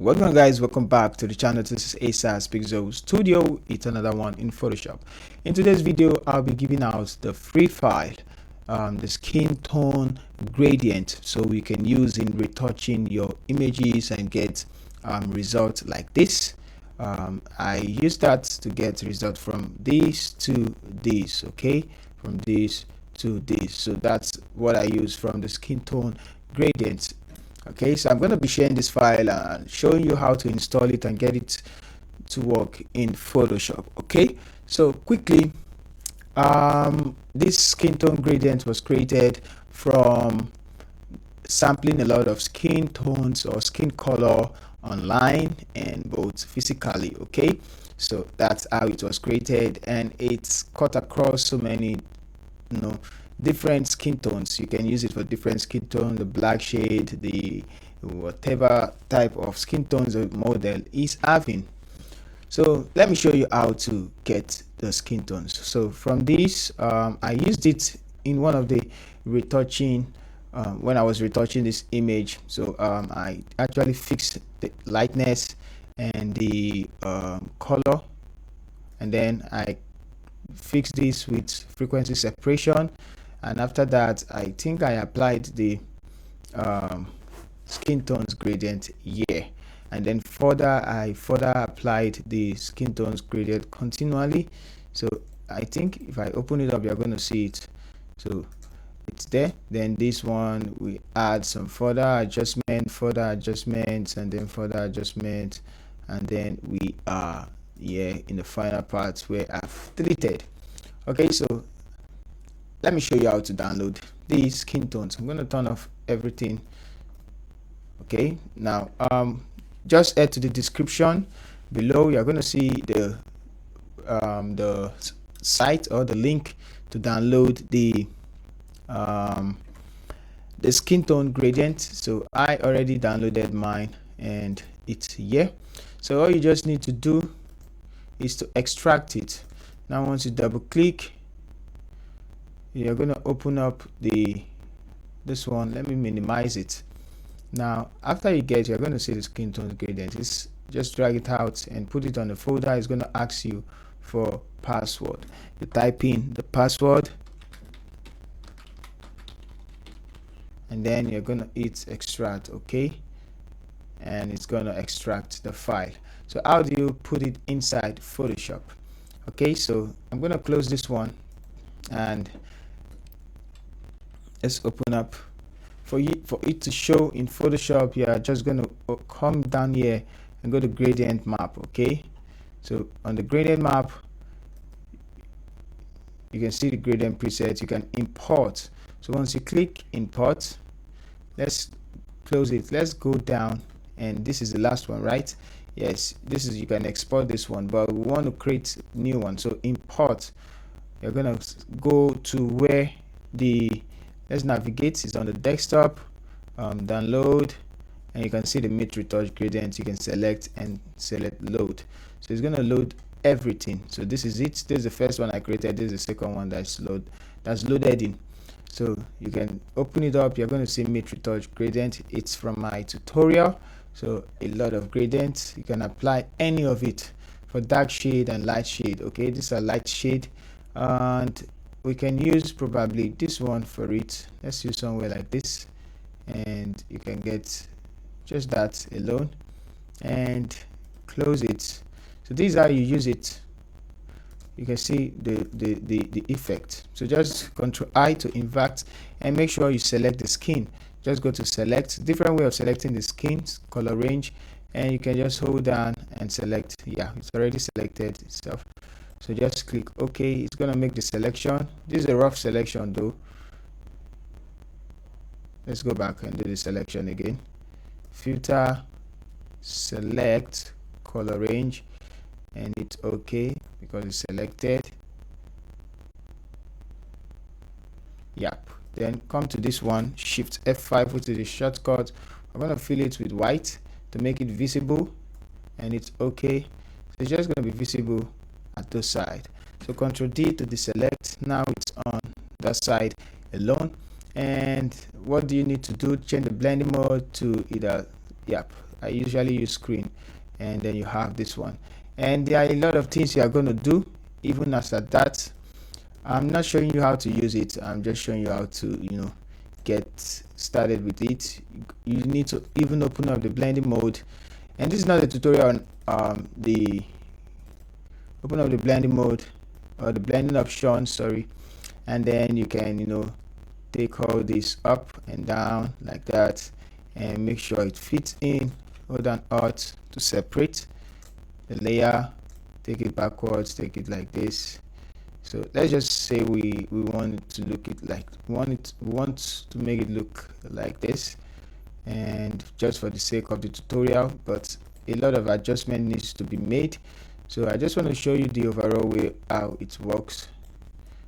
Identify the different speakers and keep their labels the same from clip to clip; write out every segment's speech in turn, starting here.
Speaker 1: Welcome guys, welcome back to the channel. This is ASAS Pixel Studio. It's another one in Photoshop. In today's video, I'll be giving out the free file, the skin tone gradient, so we can use in retouching your images and get results like this. I use that to get result from this to this, okay, from this to this. So that's what I use from the skin tone gradient. Okay, so I'm going to be sharing this file and showing you how to install it and get it to work in Photoshop. Okay, so quickly, this skin tone gradient was created from sampling a lot of skin tones or skin color online and both physically. Okay, so that's how it was created, and it's cut across so many different skin tones. You can use it for different skin tone, the black shade, the whatever type of skin tones the model is having. So let me show you how to get the skin tones. So from this, I used it in one of the retouching when I was retouching this image. So I actually fixed the lightness and the color, and then I fixed this with frequency separation, and after that I think I applied the skin tones gradient here, and then I further applied the skin tones gradient continually. So I think if I open it up, you're going to see it. So it's there. Then this one we add some further adjustments, and then further adjustments, and then we are here in the final part where I've deleted. Okay, so let me show you how to download these skin tones. I'm going to turn off everything. Okay, now just head to the description below. You're going to see the site or the link to download the skin tone gradient. So I already downloaded mine and it's here. So all you just need to do is to extract it. Now once you double click, you're going to open up this one. Let me minimize it. Now after you get, you're going to see the skin tone gradient. It's just drag it out and put it on the folder. It's going to ask you for password. You type in the password, and then you're going to hit extract. Okay, and it's going to extract the file. So how do you put it inside Photoshop? Okay, so I'm going to close this one and let's open up. For it to show in Photoshop, you are just going to come down here and go to gradient map. Okay, so on the gradient map you can see the gradient preset. You can import. So once you click import, let's close it. Let's go down, and this is the last one, right? Yes, this is, you can export this one, but we want to create new one. So import, you're gonna go to where let's navigate. It's on the desktop, download, and you can see the mid retouch gradient. You can select and select load. So it's gonna load everything. So this is it. This is the first one I created. This is the second one that's loaded in. So you can open it up. You're going to see mid retouch gradient. It's from my tutorial. So a lot of gradients, you can apply any of it for dark shade and light shade. Okay, these are light shade, and we can use probably this one for it. Let's use somewhere like this, and you can get just that alone and close it. So this is how you use it. You can see the effect. So just Ctrl I to invert, and make sure you select the skin. Just go to select, different way of selecting the skins, color range, and you can just hold down and select. Yeah, it's already selected itself. So just click OK. It's gonna make the selection. This is a rough selection though. Let's go back and do the selection again. Filter, select, color range, and it's okay because it's selected. Yep. Then come to this one, Shift F5, which is the shortcut. I'm going to fill it with white to make it visible, and it's okay. So it's just going to be visible at the side. So Ctrl D to deselect. Now it's on that side alone. And what do you need to do? Change the blending mode to either I usually use screen, and then you have this one. And there are a lot of things you are going to do even as at that. I'm not showing you how to use it, I'm just showing you how to, get started with it. You need to even open up the blending mode, and this is not a tutorial on the open up the blending mode or the blending option, sorry, and then you can take all this up and down like that and make sure it fits in. Hold down Alt to separate the layer, take it backwards, take it like this. So let's just say we want it to look it like we want to make it look like this, and just for the sake of the tutorial, but a lot of adjustment needs to be made. So I just want to show you the overall way how it works.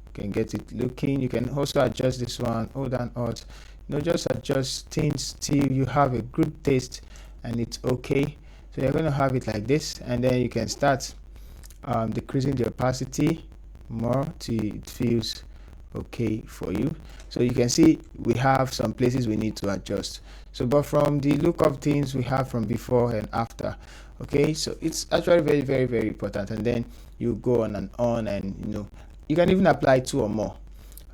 Speaker 1: You can get it looking. You can also adjust this one. Hold down Alt, just adjust things till you have a good taste and it's okay. So you're going to have it like this, and then you can start decreasing the opacity more till it feels okay for you. So you can see we have some places we need to adjust. So but from the look of things, we have from before and after. Okay, so it's actually very, very, very important. And then you go on, and you can even apply 2 or more.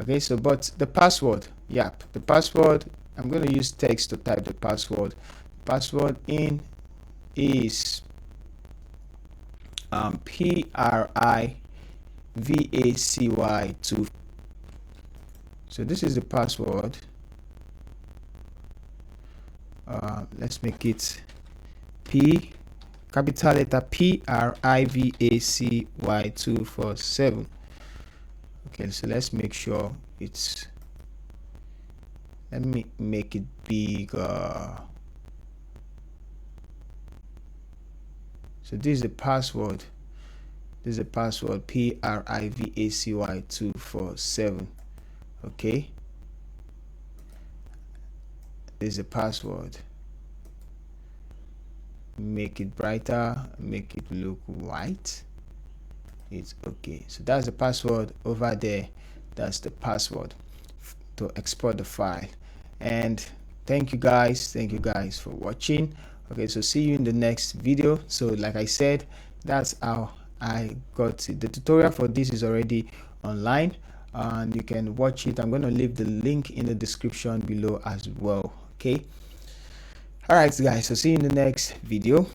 Speaker 1: Okay, so but the password, the password, I'm going to use text to type the password. Password in is PRIVACY2. So this is the password. Let's make it P, capital letter PRIVACY247. Okay, so let's make sure it's, let me make it bigger. So this is the password. This is the password, PRIVACY247. Okay, this is the password. Make it brighter, make it look white. It's okay. So that's the password over there. That's the password to export the file. And thank you guys for watching. Okay, so see you in the next video. So like I said, that's how I got it. The tutorial for this is already online, and you can watch it. I'm going to leave the link in the description below as well. Okay, all right guys, so see you in the next video.